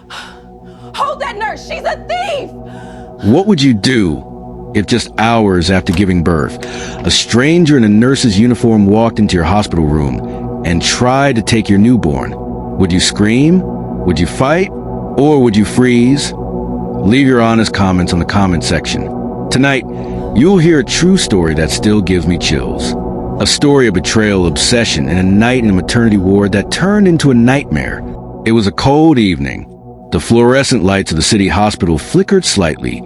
Hold that nurse! She's a thief! What would you do if just hours after giving birth, a stranger in a nurse's uniform walked into your hospital room and tried to take your newborn? Would you scream? Would you fight? Or would you freeze? Leave your honest comments on the comment section. Tonight, you'll hear a true story that still gives me chills. A story of betrayal, obsession, and a night in a maternity ward that turned into a nightmare. It was a cold evening. The fluorescent lights of the city hospital flickered slightly,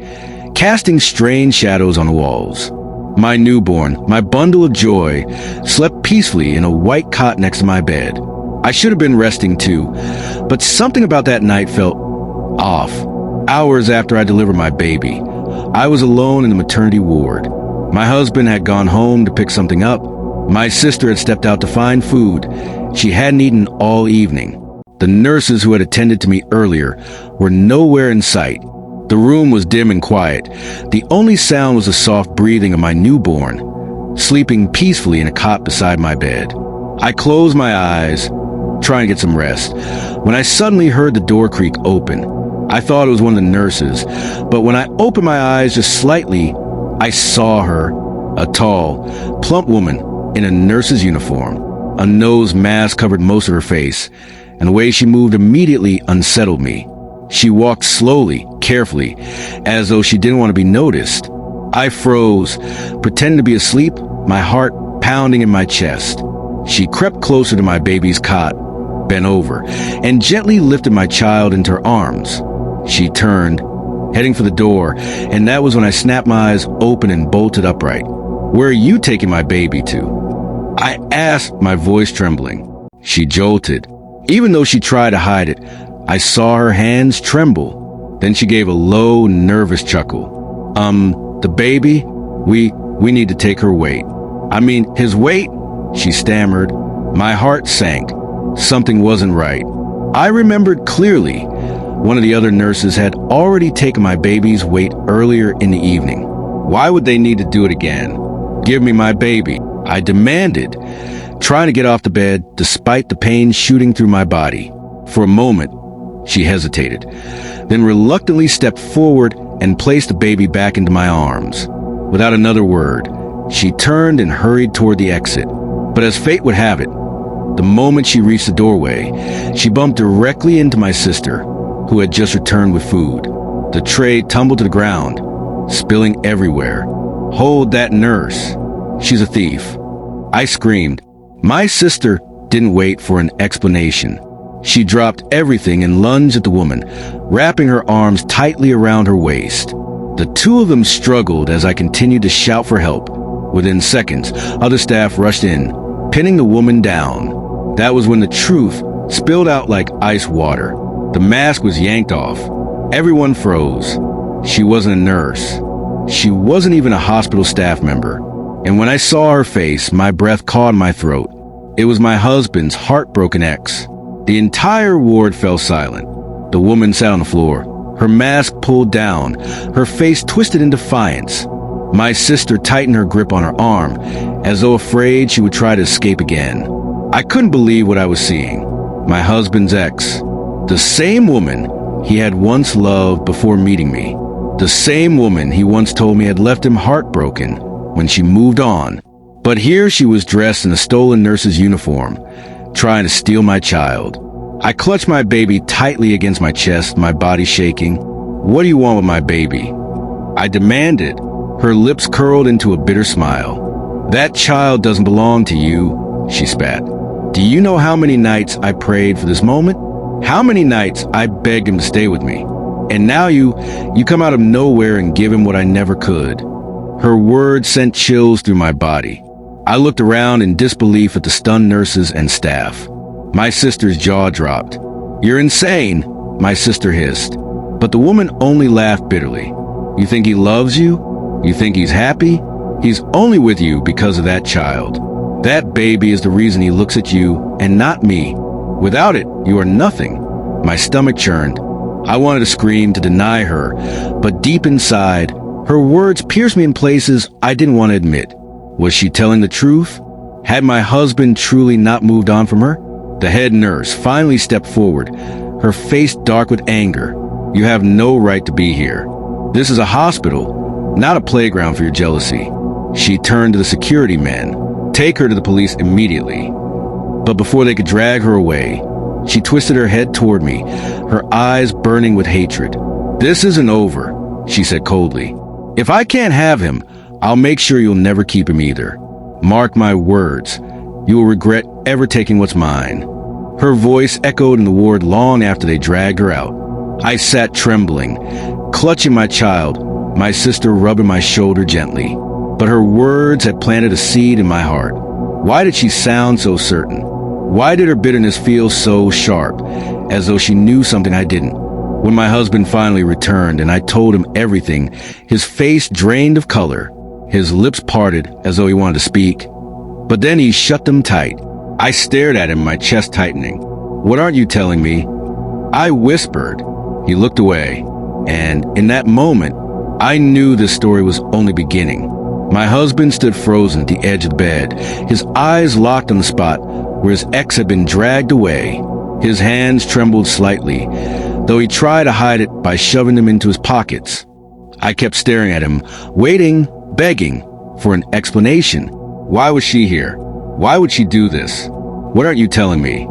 casting strange shadows on the walls. My newborn, my bundle of joy, slept peacefully in a white cot next to my bed. I should have been resting too, but something about that night felt off. Hours after I delivered my baby, I was alone in the maternity ward. My husband had gone home to pick something up. My sister had stepped out to find food. She hadn't eaten all evening. The nurses who had attended to me earlier were nowhere in sight. The room was dim and quiet. The only sound was the soft breathing of my newborn, sleeping peacefully in a cot beside my bed. I closed my eyes, trying to get some rest, when I suddenly heard the door creak open. I thought it was one of the nurses, but when I opened my eyes just slightly, I saw her, a tall, plump woman in a nurse's uniform. A nose mask covered most of her face, and the way she moved immediately unsettled me. She walked slowly, carefully, as though she didn't want to be noticed. I froze, pretending to be asleep, my heart pounding in my chest. She crept closer to my baby's cot, bent over, and gently lifted my child into her arms. She turned, heading for the door, and that was when I snapped my eyes open and bolted upright. "Where are you taking my baby to?" I asked, my voice trembling. She jolted. Even though she tried to hide it, I saw her hands tremble. Then she gave a low, nervous chuckle. The baby? We need to take her weight." "I mean, his weight?" she stammered. My heart sank. Something wasn't right. I remembered clearly. One of the other nurses had already taken my baby's weight earlier in the evening. Why would they need to do it again? "Give me my baby," I demanded, trying to get off the bed despite the pain shooting through my body. For a moment, she hesitated, then reluctantly stepped forward and placed the baby back into my arms. Without another word, she turned and hurried toward the exit. But as fate would have it, the moment she reached the doorway, she bumped directly into my sister, who had just returned with food. The tray tumbled to the ground, spilling everywhere. "Hold that nurse. She's a thief." I screamed. My sister didn't wait for an explanation. She dropped everything and lunged at the woman, wrapping her arms tightly around her waist. The two of them struggled as I continued to shout for help. Within seconds, other staff rushed in, pinning the woman down. That was when the truth spilled out like ice water. The mask was yanked off. Everyone froze. She wasn't a nurse. She wasn't even a hospital staff member. And when I saw her face, my breath caught in my throat. It was my husband's heartbroken ex. The entire ward fell silent. The woman sat on the floor, her mask pulled down, her face twisted in defiance. My sister tightened her grip on her arm, as though afraid she would try to escape again. I couldn't believe what I was seeing. My husband's ex. The same woman he had once loved before meeting me. The same woman he once told me had left him heartbroken when she moved on. But here she was dressed in a stolen nurse's uniform, trying to steal my child. I clutched my baby tightly against my chest, my body shaking. "What do you want with my baby?" I demanded, her lips curled into a bitter smile. "That child doesn't belong to you," she spat. "Do you know how many nights I prayed for this moment? How many nights I begged him to stay with me? And now you come out of nowhere and give him what I never could." Her words sent chills through my body. I looked around in disbelief at the stunned nurses and staff. My sister's jaw dropped. "You're insane," my sister hissed. But the woman only laughed bitterly. "You think he loves you? You think he's happy? He's only with you because of that child. That baby is the reason he looks at you and not me. Without it, you are nothing." My stomach churned. I wanted to scream to deny her, but deep inside, her words pierced me in places I didn't want to admit. Was she telling the truth? Had my husband truly not moved on from her? The head nurse finally stepped forward, her face dark with anger. "You have no right to be here. This is a hospital, not a playground for your jealousy." She turned to the security men. "Take her to the police immediately." But before they could drag her away, she twisted her head toward me, her eyes burning with hatred. "This isn't over," she said coldly. "If I can't have him, I'll make sure you'll never keep him either. Mark my words, you will regret ever taking what's mine." Her voice echoed in the ward long after they dragged her out. I sat trembling, clutching my child, my sister rubbing my shoulder gently. But her words had planted a seed in my heart. Why did she sound so certain? Why did her bitterness feel so sharp, as though she knew something I didn't? When my husband finally returned and I told him everything, his face drained of color, his lips parted as though he wanted to speak. But then he shut them tight. I stared at him, my chest tightening. "What aren't you telling me?" I whispered. He looked away, and in that moment, I knew this story was only beginning. My husband stood frozen at the edge of the bed, his eyes locked on the spot where his ex had been dragged away. His hands trembled slightly, though he tried to hide it by shoving them into his pockets. I kept staring at him, waiting, begging for an explanation. Why was she here? Why would she do this? What aren't you telling me?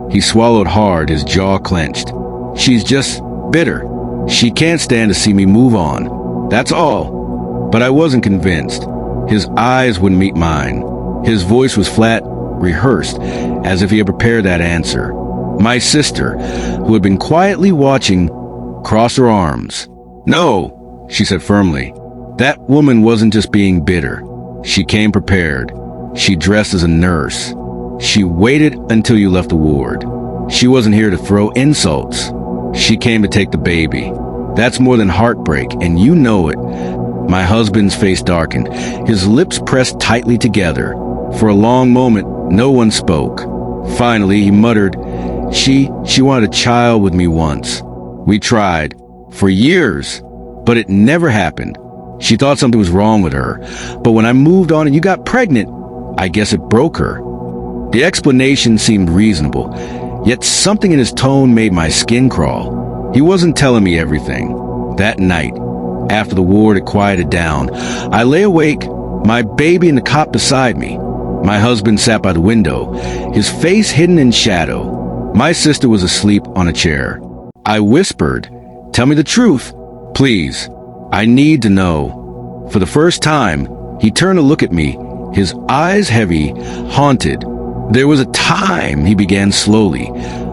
He swallowed hard, his jaw clenched. "She's just bitter. She can't stand to see me move on. That's all." But I wasn't convinced. His eyes wouldn't meet mine. His voice was flat, rehearsed, as if he had prepared that answer. My sister, who had been quietly watching, crossed her arms. "No," she said firmly. "That woman wasn't just being bitter. She came prepared. She dressed as a nurse. She waited until you left the ward. She wasn't here to throw insults. She came to take the baby. That's more than heartbreak, and you know it." My husband's face darkened, his lips pressed tightly together. For a long moment, no one spoke. Finally, he muttered, She wanted a child with me once. We tried, for years, but it never happened. She thought something was wrong with her, but when I moved on and you got pregnant, I guess it broke her." The explanation seemed reasonable, yet something in his tone made my skin crawl. He wasn't telling me everything. That night, after the ward had quieted down, I lay awake, my baby in the cot beside me. My husband sat by the window, his face hidden in shadow. My sister was asleep on a chair. I whispered, "Tell me the truth, please. I need to know." For the first time, he turned to look at me, his eyes heavy, haunted. "There was a time," he began slowly,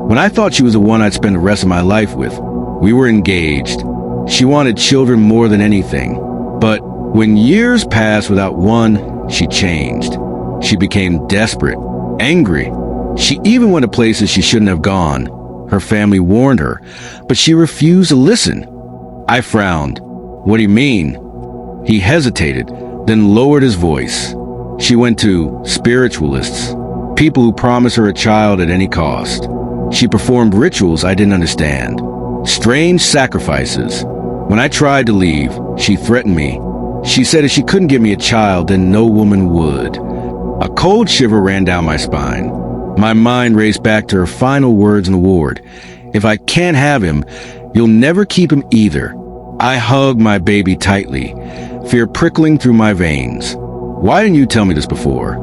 "when I thought she was the one I'd spend the rest of my life with. We were engaged. She wanted children more than anything. But when years passed without one, she changed. She became desperate, angry. She even went to places she shouldn't have gone. Her family warned her, but she refused to listen." I frowned. "What do you mean?" He hesitated, then lowered his voice. "She went to spiritualists, people who promised her a child at any cost. She performed rituals I didn't understand, strange sacrifices. When I tried to leave, she threatened me. She said if she couldn't give me a child, then no woman would." A cold shiver ran down my spine. My mind raced back to her final words in the ward. "If I can't have him, you'll never keep him either." I hugged my baby tightly, fear prickling through my veins. "Why didn't you tell me this before?"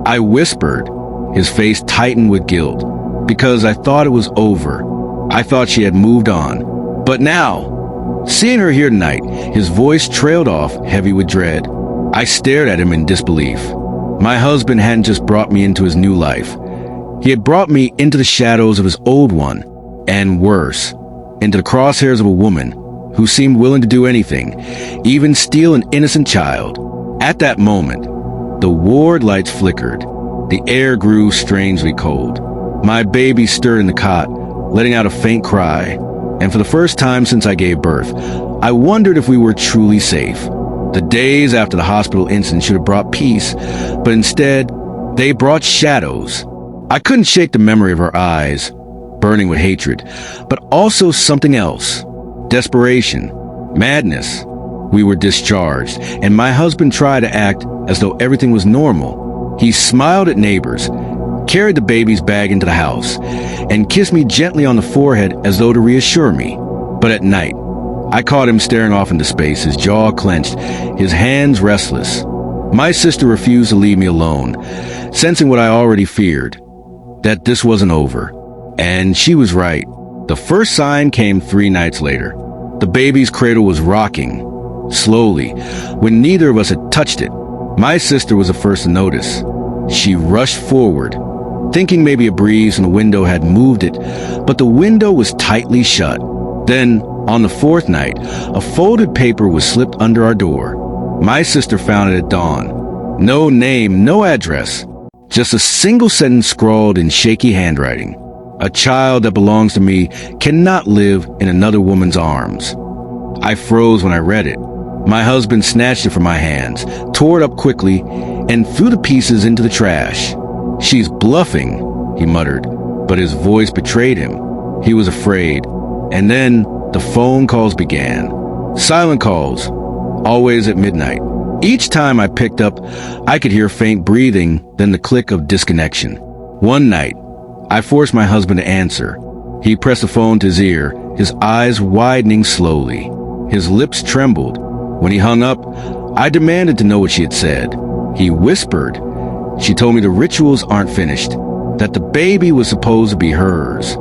I whispered, his face tightened with guilt. "Because I thought it was over. I thought she had moved on. But now..." Seeing her here tonight, his voice trailed off, heavy with dread. I stared at him in disbelief. My husband hadn't just brought me into his new life. He had brought me into the shadows of his old one, and worse, into the crosshairs of a woman who seemed willing to do anything, even steal an innocent child. At that moment, the ward lights flickered. The air grew strangely cold. My baby stirred in the cot, letting out a faint cry, and for the first time since I gave birth, I wondered if we were truly safe. The days after the hospital incident should have brought peace, but instead, they brought shadows. I couldn't shake the memory of her eyes, burning with hatred, but also something else. Desperation, madness. We were discharged, and my husband tried to act as though everything was normal. He smiled at neighbors, carried the baby's bag into the house, and kissed me gently on the forehead as though to reassure me. But at night, I caught him staring off into space, his jaw clenched, his hands restless. My sister refused to leave me alone, sensing what I already feared, that this wasn't over. And she was right. The first sign came 3 nights later. The baby's cradle was rocking, slowly, when neither of us had touched it. My sister was the first to notice. She rushed forward, thinking maybe a breeze from the window had moved it, but the window was tightly shut. Then, on the 4th night, a folded paper was slipped under our door. My sister found it at dawn. No name, no address, just a single sentence scrawled in shaky handwriting. A child that belongs to me cannot live in another woman's arms. I froze when I read it. My husband snatched it from my hands, tore it up quickly, and threw the pieces into the trash. "She's bluffing," he muttered, but his voice betrayed him. He was afraid. And then the phone calls began. Silent calls, always at midnight. Each time I picked up, I could hear faint breathing, then the click of disconnection. One night, I forced my husband to answer. He pressed the phone to his ear, his eyes widening slowly. His lips trembled. When he hung up, I demanded to know what she had said. He whispered. She told me the rituals aren't finished, that the baby was supposed to be hers.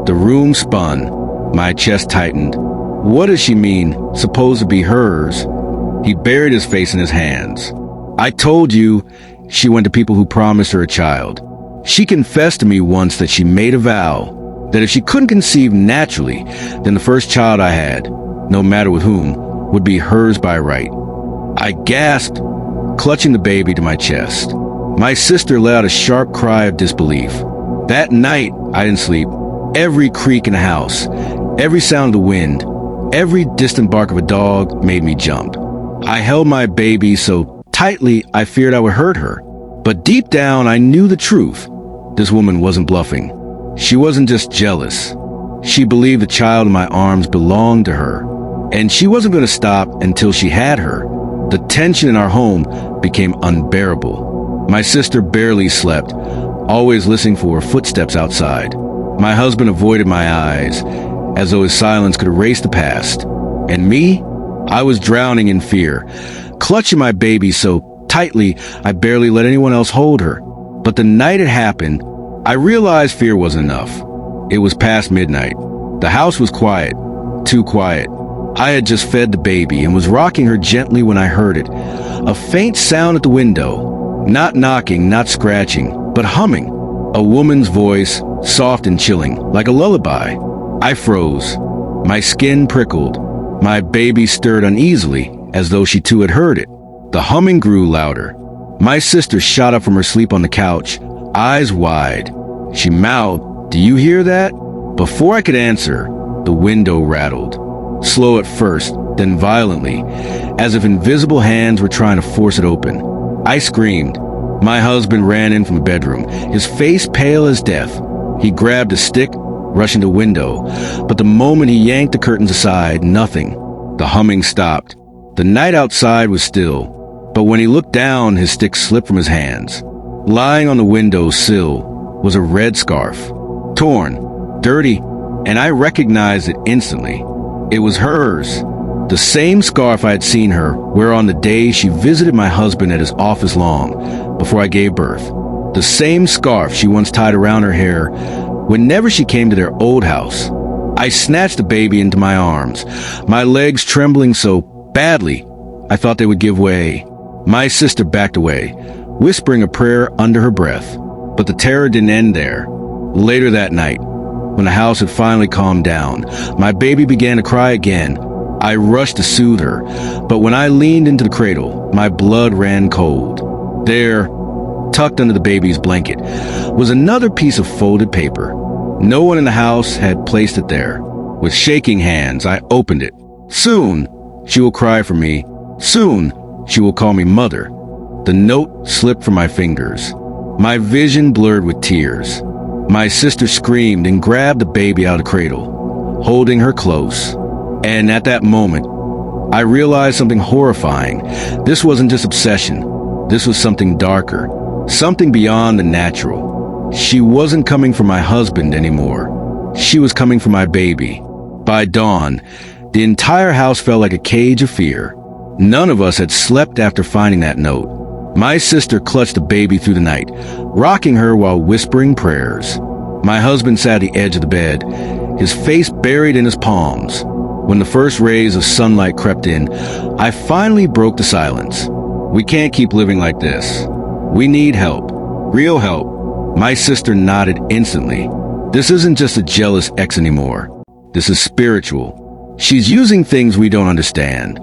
The room spun. My chest tightened. What does she mean, supposed to be hers? He buried his face in his hands. "I told you," she went to people who promised her a child. "She confessed to me once that she made a vow, that if she couldn't conceive naturally, then the first child I had, no matter with whom, would be hers by right." I gasped, clutching the baby to my chest. My sister let out a sharp cry of disbelief. That night, I didn't sleep. Every creak in the house, every sound of the wind, every distant bark of a dog made me jump. I held my baby so tightly I feared I would hurt her. But deep down, I knew the truth. This woman wasn't bluffing. She wasn't just jealous. She believed the child in my arms belonged to her. And she wasn't going to stop until she had her. The tension in our home became unbearable. My sister barely slept, always listening for her footsteps outside. My husband avoided my eyes, as though his silence could erase the past. And me? I was drowning in fear, clutching my baby so tightly I barely let anyone else hold her. But the night it happened, I realized fear wasn't enough. It was past midnight. The house was quiet, too quiet. I had just fed the baby and was rocking her gently when I heard it. A faint sound at the window, not knocking, not scratching, but humming. A woman's voice, soft and chilling, like a lullaby. I froze. My skin prickled. My baby stirred uneasily, as though she too had heard it. The humming grew louder. My sister shot up from her sleep on the couch, eyes wide. She mouthed, "Do you hear that?" Before I could answer, the window rattled. Slow at first, then violently, as if invisible hands were trying to force it open. I screamed. My husband ran in from the bedroom, his face pale as death. He grabbed a stick, rushing the window, but the moment he yanked the curtains aside, nothing. The humming stopped. The night outside was still, but when he looked down, his stick slipped from his hands. Lying on the window sill was a red scarf, torn, dirty, and I recognized it instantly. It was hers. The same scarf I had seen her wear on the day she visited my husband at his office long before I gave birth. The same scarf she once tied around her hair whenever she came to their old house. I snatched the baby into my arms, my legs trembling so badly I thought they would give way. My sister backed away, whispering a prayer under her breath. But the terror didn't end there. Later that night, when the house had finally calmed down, my baby began to cry again. I rushed to soothe her, but when I leaned into the cradle, my blood ran cold. There, tucked under the baby's blanket, was another piece of folded paper. No one in the house had placed it there. With shaking hands, I opened it. "Soon, she will cry for me. Soon, she will call me mother." The note slipped from my fingers. My vision blurred with tears. My sister screamed and grabbed the baby out of the cradle, holding her close. And at that moment, I realized something horrifying. This wasn't just obsession. This was something darker, something beyond the natural. She wasn't coming for my husband anymore. She was coming for my baby. By dawn, the entire house felt like a cage of fear. None of us had slept after finding that note. My sister clutched the baby through the night, rocking her while whispering prayers. My husband sat at the edge of the bed, his face buried in his palms. When the first rays of sunlight crept in, I finally broke the silence. We can't keep living like this. We need help. Real help. My sister nodded instantly. This isn't just a jealous ex anymore. This is spiritual. She's using things we don't understand.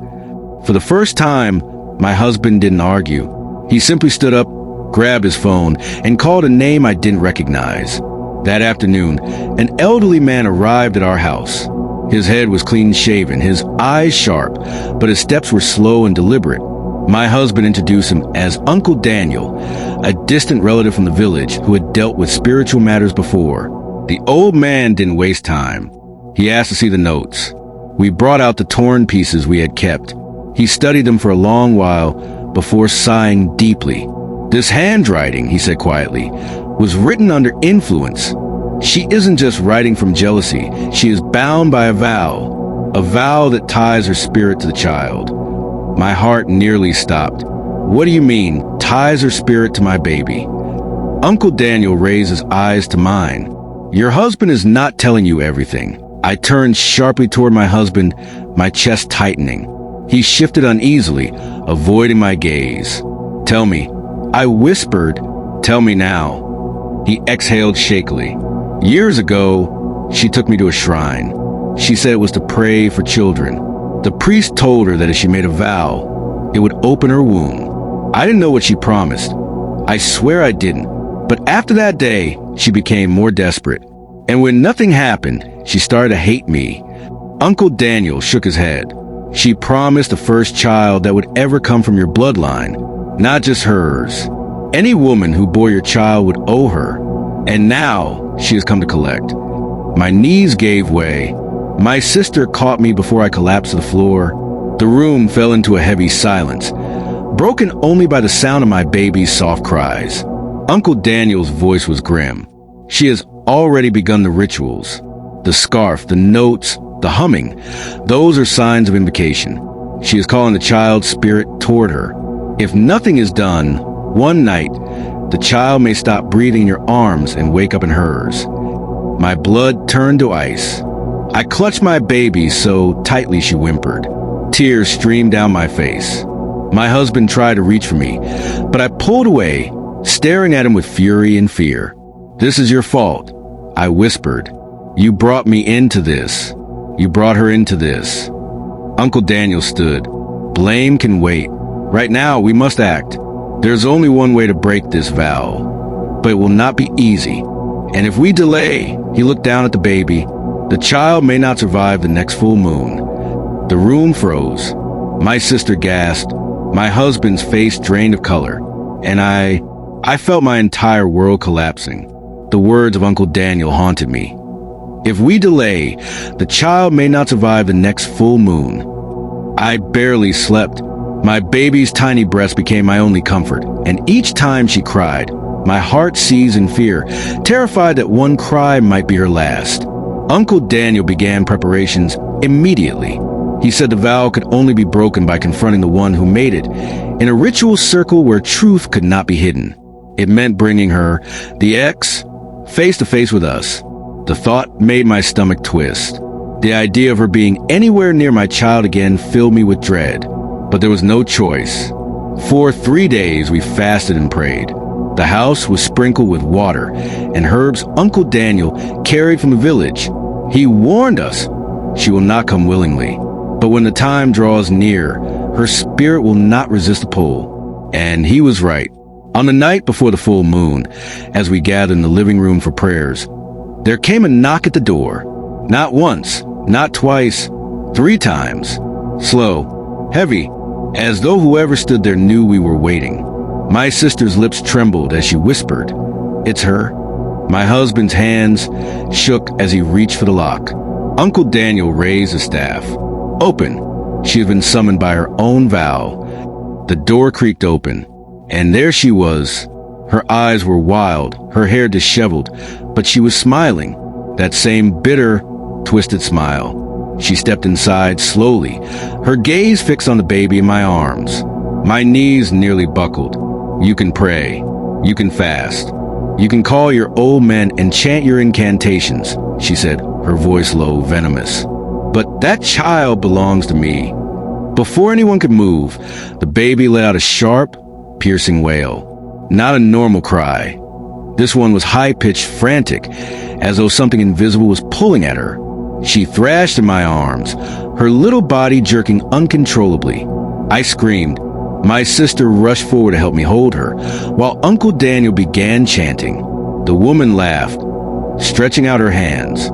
For the first time, my husband didn't argue. He simply stood up, grabbed his phone, and called a name I didn't recognize. That afternoon, an elderly man arrived at our house. His head was clean-shaven, his eyes sharp, but his steps were slow and deliberate. My husband introduced him as Uncle Daniel, a distant relative from the village who had dealt with spiritual matters before. The old man didn't waste time. He asked to see the notes. We brought out the torn pieces we had kept. He studied them for a long while before sighing deeply. This handwriting, he said quietly, was written under influence. She isn't just writing from jealousy. She is bound by a vow that ties her spirit to the child. My heart nearly stopped. What do you mean, ties her spirit to my baby? Uncle Daniel raised his eyes to mine. Your husband is not telling you everything. I turned sharply toward my husband, my chest tightening. He shifted uneasily, avoiding my gaze. Tell me. I whispered, tell me now. He exhaled shakily. Years ago, she took me to a shrine. She said it was to pray for children. The priest told her that if she made a vow, it would open her womb. I didn't know what she promised. I swear I didn't. But after that day, she became more desperate. And when nothing happened, she started to hate me. Uncle Daniel shook his head. She promised the first child that would ever come from your bloodline, not just hers. Any woman who bore your child would owe her. And now she has come to collect. My knees gave way. My sister caught me before I collapsed to the floor. The room fell into a heavy silence, broken only by the sound of my baby's soft cries. Uncle Daniel's voice was grim. She has already begun the rituals. The scarf, the notes, the humming, those are signs of invocation. She is calling the child's spirit toward her. If nothing is done, one night, the child may stop breathing in your arms and wake up in hers. My blood turned to ice. I clutched my baby so tightly she whimpered. Tears streamed down my face. My husband tried to reach for me, but I pulled away, staring at him with fury and fear. This is your fault, I whispered. You brought me into this. You brought her into this. Uncle Daniel stood. Blame can wait. Right now, we must act. There's only one way to break this vow, but it will not be easy. And if we delay, he looked down at the baby, the child may not survive the next full moon. The room froze. My sister gasped. My husband's face drained of color. And I felt my entire world collapsing. The words of Uncle Daniel haunted me. If we delay, the child may not survive the next full moon. I barely slept. My baby's tiny breast became my only comfort, and each time she cried, my heart seized in fear, terrified that one cry might be her last. Uncle Daniel began preparations immediately. He said the vow could only be broken by confronting the one who made it, in a ritual circle where truth could not be hidden. It meant bringing her, the ex, face to face with us. The thought made my stomach twist. The idea of her being anywhere near my child again filled me with dread. But there was no choice. For 3 days we fasted and prayed. The house was sprinkled with water, and herbs Uncle Daniel carried from the village. He warned us she will not come willingly. But when the time draws near, her spirit will not resist the pull. And he was right. On the night before the full moon, as we gathered in the living room for prayers, there came a knock at the door. Not once, not twice, 3 times. Slow, heavy, as though whoever stood there knew we were waiting. My sister's lips trembled as she whispered, "It's her." My husband's hands shook as he reached for the lock. Uncle Daniel raised his staff. Open. She had been summoned by her own vow. The door creaked open, and there she was, Her eyes were wild, her hair disheveled, but she was smiling. That same bitter, twisted smile. She stepped inside slowly, her gaze fixed on the baby in my arms. My knees nearly buckled. You can pray. You can fast. You can call your old men and chant your incantations, she said, her voice low, venomous. But that child belongs to me. Before anyone could move, the baby let out a sharp, piercing wail. Not a normal cry. This one was high-pitched, frantic, as though something invisible was pulling at her. She thrashed in my arms, her little body jerking uncontrollably. I screamed. My sister rushed forward to help me hold her, while Uncle Daniel began chanting. The woman laughed, stretching out her hands.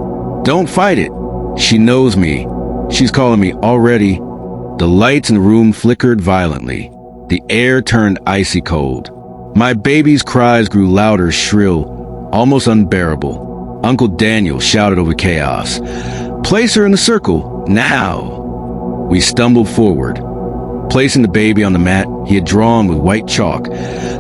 Don't fight it. She knows me. She's calling me already. The lights in the room flickered violently. The air turned icy cold. My baby's cries grew louder, shrill, almost unbearable. Uncle Daniel shouted over chaos. Place her in the circle, now! We stumbled forward. Placing the baby on the mat he had drawn with white chalk,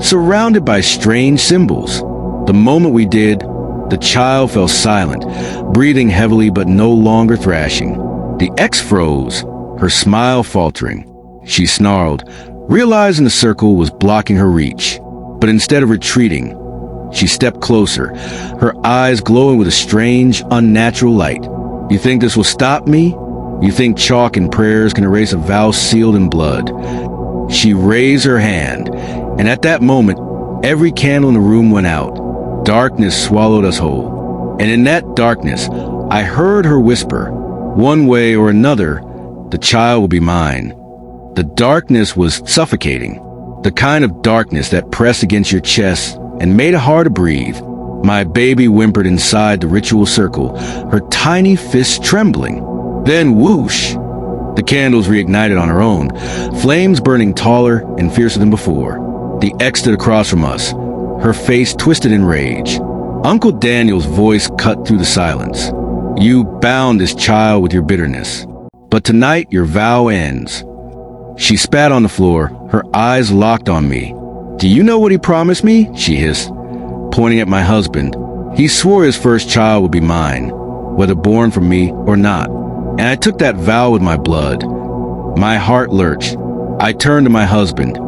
surrounded by strange symbols. The moment we did, the child fell silent, breathing heavily but no longer thrashing. The X froze, her smile faltering. She snarled, realizing the circle was blocking her reach. But instead of retreating, she stepped closer, her eyes glowing with a strange, unnatural light. You think this will stop me? You think chalk and prayers can erase a vow sealed in blood? She raised her hand, and at that moment, every candle in the room went out. Darkness swallowed us whole. And in that darkness, I heard her whisper, one way or another, the child will be mine. The darkness was suffocating. The kind of darkness that pressed against your chest and made it hard to breathe. My baby whimpered inside the ritual circle, her tiny fists trembling. Then whoosh! The candles reignited on her own, flames burning taller and fiercer than before. The X stood across from us, her face twisted in rage. Uncle Daniel's voice cut through the silence. You bound this child with your bitterness, but tonight your vow ends. She spat on the floor, her eyes locked on me. Do you know what he promised me? She hissed, pointing at my husband. He swore his first child would be mine, whether born from me or not. And I took that vow with my blood. My heart lurched. I turned to my husband,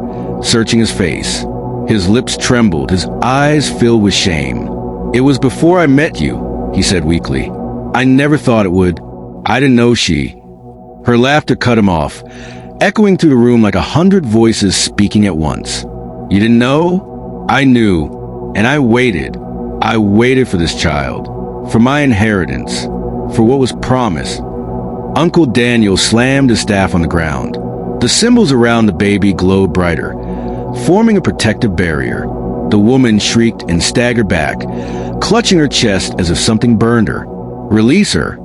searching his face. His lips trembled, his eyes filled with shame. It was before I met you, he said weakly. I never thought it would. I didn't know she. Her laughter cut him off, echoing through the room like 100 voices speaking at once. You didn't know? I knew, and I waited. I waited for this child, for my inheritance, for what was promised. Uncle Daniel slammed his staff on the ground. The symbols around the baby glowed brighter, forming a protective barrier. The woman shrieked and staggered back, clutching her chest as if something burned her. Release her,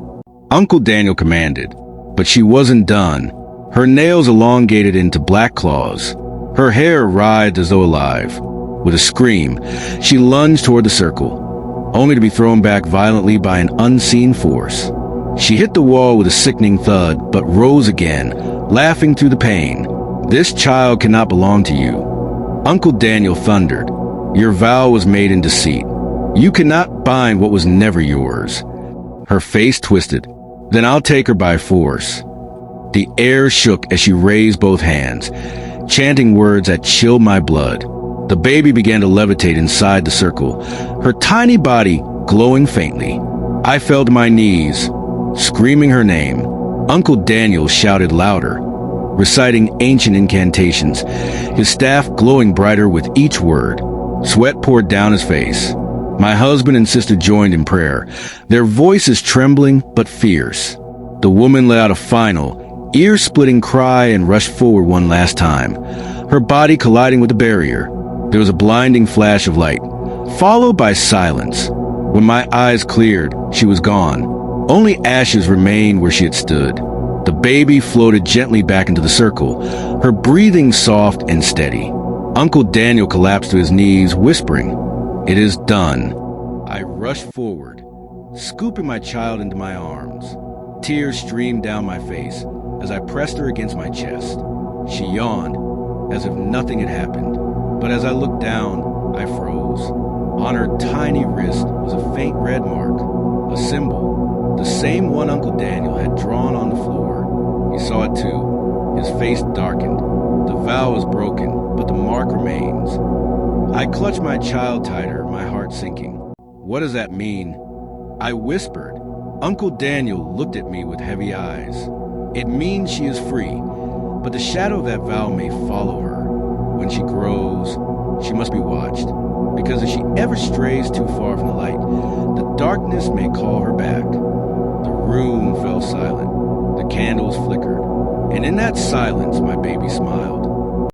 Uncle Daniel commanded, but she wasn't done. Her nails elongated into black claws. Her hair writhed as though alive. With a scream, she lunged toward the circle, only to be thrown back violently by an unseen force. She hit the wall with a sickening thud, but rose again, laughing through the pain. This child cannot belong to you. Uncle Daniel thundered. Your vow was made in deceit. You cannot bind what was never yours. Her face twisted. Then I'll take her by force. The air shook as she raised both hands, chanting words that chilled my blood. The baby began to levitate inside the circle, her tiny body glowing faintly. I fell to my knees, screaming her name. Uncle Daniel shouted louder, reciting ancient incantations, his staff glowing brighter with each word. Sweat poured down his face. My husband and sister joined in prayer, their voices trembling but fierce. The woman let out a final, ear-splitting cry and rushed forward one last time, her body colliding with the barrier. There was a blinding flash of light, followed by silence. When my eyes cleared, she was gone. Only ashes remained where she had stood. The baby floated gently back into the circle, her breathing soft and steady. Uncle Daniel collapsed to his knees, whispering, "It is done." I rushed forward, scooping my child into my arms. Tears streamed down my face as I pressed her against my chest. She yawned, as if nothing had happened. But as I looked down, I froze. On her tiny wrist was a faint red mark, a symbol, the same one Uncle Daniel had drawn on the floor. He saw it too. His face darkened. The vow was broken, but the mark remains. I clutched my child tighter, my heart sinking. What does that mean? I whispered. Uncle Daniel looked at me with heavy eyes. It means she is free, but the shadow of that vow may follow her. When she grows, she must be watched, because if she ever strays too far from the light, the darkness may call her back. The room fell silent. The candles flickered, and in that silence my baby smiled.